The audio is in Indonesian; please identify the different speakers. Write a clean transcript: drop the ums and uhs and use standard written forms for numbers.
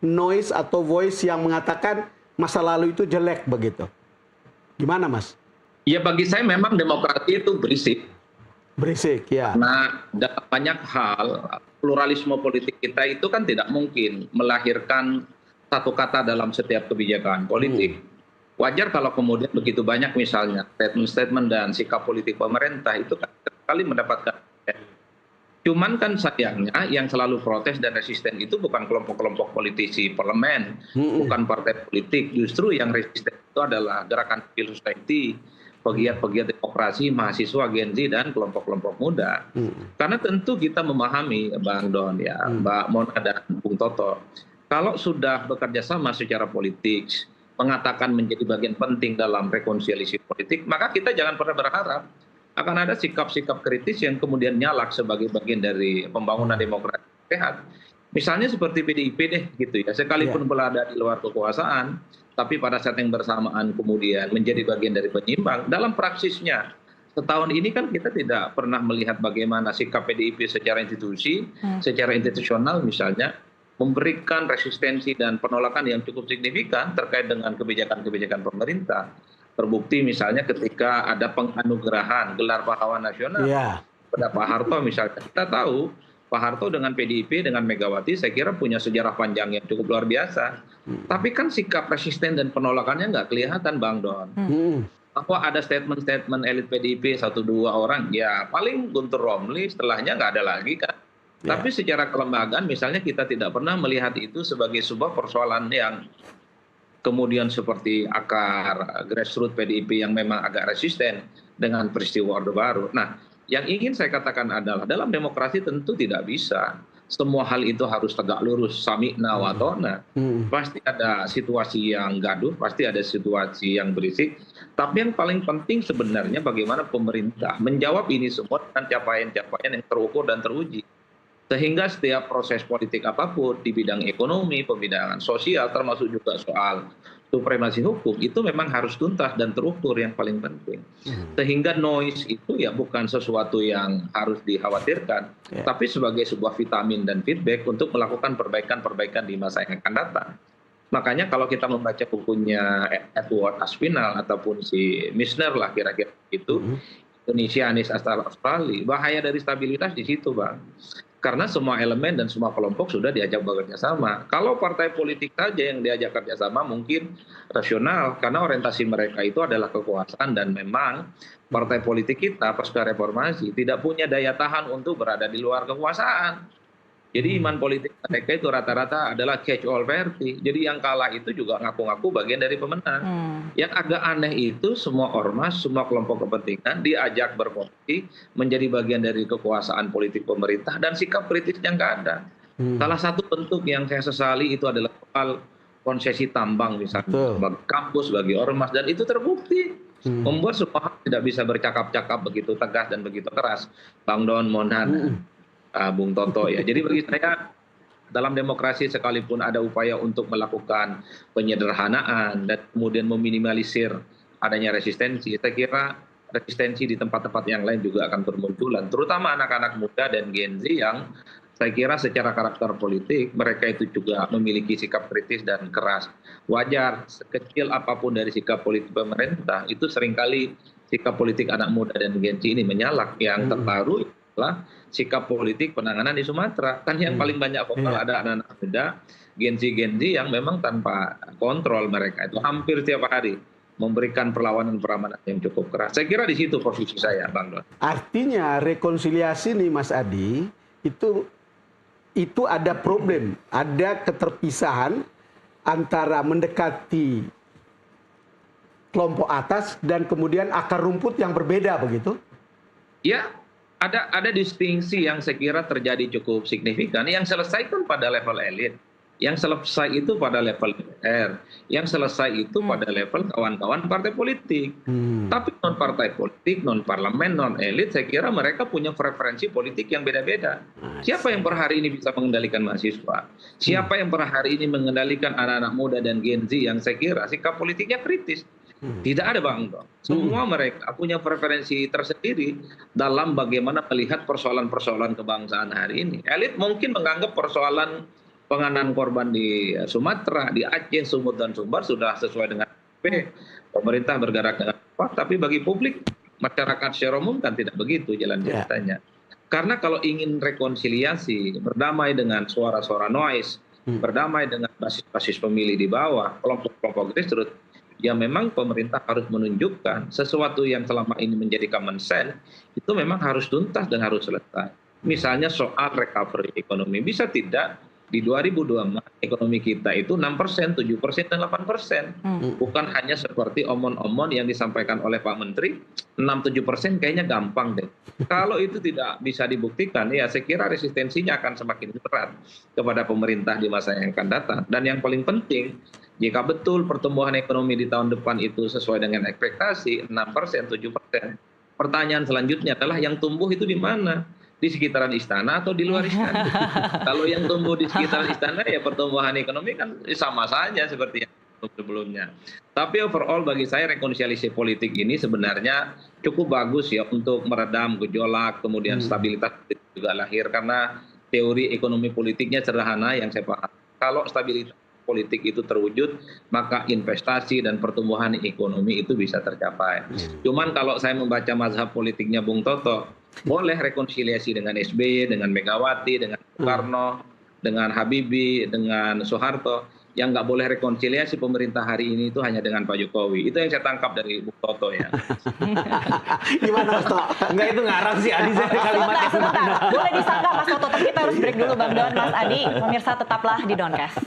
Speaker 1: noise atau voice yang mengatakan masa lalu itu jelek begitu. Gimana, Mas?
Speaker 2: Ya bagi saya memang demokrasi itu berisik.
Speaker 1: Berisik, ya.
Speaker 2: Nah, dalam banyak hal, pluralisme politik kita itu kan tidak mungkin melahirkan satu kata dalam setiap kebijakan politik. Wajar kalau kemudian begitu banyak misalnya statement-statement dan sikap politik pemerintah itu kan sekali mendapatkan. Cuman kan sayangnya yang selalu protes dan resisten itu bukan kelompok-kelompok politisi parlemen, bukan partai politik. Justru yang resisten itu adalah gerakan civil society, pegiat-pegiat demokrasi, mahasiswa, Gen Z, dan kelompok-kelompok muda. Karena tentu kita memahami, Bang Don, ya, Mbak Mona dan Bung Toto, kalau sudah bekerja sama secara politik, mengatakan menjadi bagian penting dalam rekonsiliasi politik, maka kita jangan pernah berharap akan ada sikap-sikap kritis yang kemudian nyalak sebagai bagian dari pembangunan demokrasi sehat. Misalnya seperti PDIP deh, gitu ya, sekalipun berada di luar kekuasaan, tapi pada saat yang bersamaan kemudian menjadi bagian dari penyimbang dalam praksisnya. Setahun ini kan kita tidak pernah melihat bagaimana sikap PDIP secara institusi, secara institusional misalnya, memberikan resistensi dan penolakan yang cukup signifikan terkait dengan kebijakan-kebijakan pemerintah. Terbukti misalnya ketika ada penganugerahan gelar pahlawan nasional pada Pak Harto misalnya. Kita tahu Pak Harto dengan PDIP, dengan Megawati, saya kira punya sejarah panjang yang cukup luar biasa. Tapi kan sikap resisten dan penolakannya nggak kelihatan, Bang Don. Bahwa ada statement-statement elit PDIP, 1-2 orang, ya paling Guntur Romli, setelahnya nggak ada lagi kan. Tapi secara kelembagaan misalnya kita tidak pernah melihat itu sebagai sebuah persoalan yang kemudian seperti akar grassroots PDIP yang memang agak resisten dengan peristiwa Orde Baru. Nah, yang ingin saya katakan adalah dalam demokrasi tentu tidak bisa semua hal itu harus tegak lurus, sami'na wa ta'na. Pasti ada situasi yang gaduh, pasti ada situasi yang berisik. Tapi yang paling penting sebenarnya bagaimana pemerintah menjawab ini semua dengan capaian-capaian yang terukur dan teruji. Sehingga setiap proses politik apapun di bidang ekonomi, pembidangan sosial, termasuk juga soal supremasi hukum, itu memang harus tuntas dan terukur yang paling penting. Sehingga noise itu ya bukan sesuatu yang harus dikhawatirkan, tapi sebagai sebuah vitamin dan feedback untuk melakukan perbaikan-perbaikan di masa yang akan datang. Makanya kalau kita membaca bukunya Edward Aspinall ataupun si Misner lah kira-kira itu, Indonesia Anies Australia, bahaya dari stabilitas di situ, Bang. Karena semua elemen dan semua kelompok sudah diajak bekerja sama. Kalau partai politik saja yang diajak kerjasama mungkin rasional, karena orientasi mereka itu adalah kekuasaan dan memang partai politik kita pasca reformasi tidak punya daya tahan untuk berada di luar kekuasaan. Jadi iman politik mereka itu rata-rata adalah catch all party. Jadi yang kalah itu juga ngaku-ngaku bagian dari pemenang. Yang agak aneh itu semua ormas, semua kelompok kepentingan diajak berkompetisi menjadi bagian dari kekuasaan politik pemerintah dan sikap kritis yang nggak ada. Salah satu bentuk yang saya sesali itu adalah soal konsesi tambang misalnya bagi kampus, bagi ormas, dan itu terbukti membuat semua hal tidak bisa bercakap-cakap begitu tegas dan begitu keras. Bang Don, Monan, Bung Toto ya. Jadi bagi saya dalam demokrasi sekalipun ada upaya untuk melakukan penyederhanaan dan kemudian meminimalisir adanya resistensi, saya kira resistensi di tempat-tempat yang lain juga akan bermunculan, terutama anak-anak muda dan Gen Z yang saya kira secara karakter politik mereka itu juga memiliki sikap kritis dan keras. Wajar, sekecil apapun dari sikap politik pemerintah, itu seringkali sikap politik anak muda dan Gen Z ini menyalak. Yang terbaru adalah sikap politik penanganan di Sumatera. Kan yang paling banyak vokal ada anak-anak muda, Gen Z yang memang tanpa kontrol mereka itu hampir tiap hari memberikan perlawanan yang cukup keras. Saya kira di situ posisi saya, Bang Don.
Speaker 1: Artinya rekonsiliasi nih Mas Adi, itu ada problem, ada keterpisahan antara mendekati kelompok atas dan kemudian akar rumput yang berbeda begitu?
Speaker 2: Ya, ada distingsi yang saya kira terjadi cukup signifikan. Yang selesai kan pada level elit, yang selesai itu pada level DPR, yang selesai itu pada level kawan-kawan partai politik. Tapi non partai politik, non parlemen, non elit, saya kira mereka punya preferensi politik yang beda-beda. Siapa yang per hari ini bisa mengendalikan mahasiswa? Siapa yang per hari ini mengendalikan anak-anak muda dan Gen Z yang saya kira sikap politiknya kritis? Tidak ada, Bang Don. Semua mereka punya preferensi tersendiri dalam bagaimana melihat persoalan-persoalan kebangsaan hari ini. Elit mungkin menganggap persoalan Penanganan korban di Sumatera, di Aceh, Sumut, dan Sumbar sudah sesuai dengan PP. Pemerintah bergerak dengan cepat, tapi bagi publik, masyarakat secara umum kan tidak begitu jalan ceritanya. Karena kalau ingin rekonsiliasi, berdamai dengan suara-suara noise, berdamai dengan basis-basis pemilih di bawah, kelompok-kelompok grassroots, ya memang pemerintah harus menunjukkan sesuatu yang selama ini menjadi common sense, itu memang harus tuntas dan harus selesai. Misalnya soal recovery ekonomi, bisa tidak di 2024 ekonomi kita itu 6%, 7%, dan 8%. Bukan hanya seperti omon-omon yang disampaikan oleh Pak Menteri, 6-7% kayaknya gampang deh. Kalau itu tidak bisa dibuktikan, ya saya kira resistensinya akan semakin berat kepada pemerintah di masa yang akan datang. Dan yang paling penting, jika betul pertumbuhan ekonomi di tahun depan itu sesuai dengan ekspektasi, 6%, 7%, pertanyaan selanjutnya adalah yang tumbuh itu di mana? Di sekitaran istana atau di luar istana? Kalau yang tumbuh di sekitaran istana, ya pertumbuhan ekonomi kan sama saja seperti yang sebelumnya. Tapi overall bagi saya rekonsiliasi politik ini sebenarnya cukup bagus ya untuk meredam gejolak, kemudian stabilitas juga lahir karena teori ekonomi politiknya sederhana yang saya paham. Kalau stabilitas politik itu terwujud, maka investasi dan pertumbuhan ekonomi itu bisa tercapai. Cuman kalau saya membaca mazhab politiknya Bung Toto, boleh rekonsiliasi dengan SBY, dengan Megawati, dengan Soekarno, dengan Habibie, dengan Soeharto. Yang nggak boleh rekonsiliasi pemerintah hari ini itu hanya dengan Pak Jokowi. Itu yang saya tangkap dari Bung Toto ya.
Speaker 1: Gimana Mas Toto?
Speaker 3: Enggak, itu ngarang sih Adi kalimatnya.
Speaker 4: Sebentar. Boleh disangka Mas Toto, tapi kita harus break dulu Bang Don, Mas Adi. Pemirsa tetaplah di Doncast.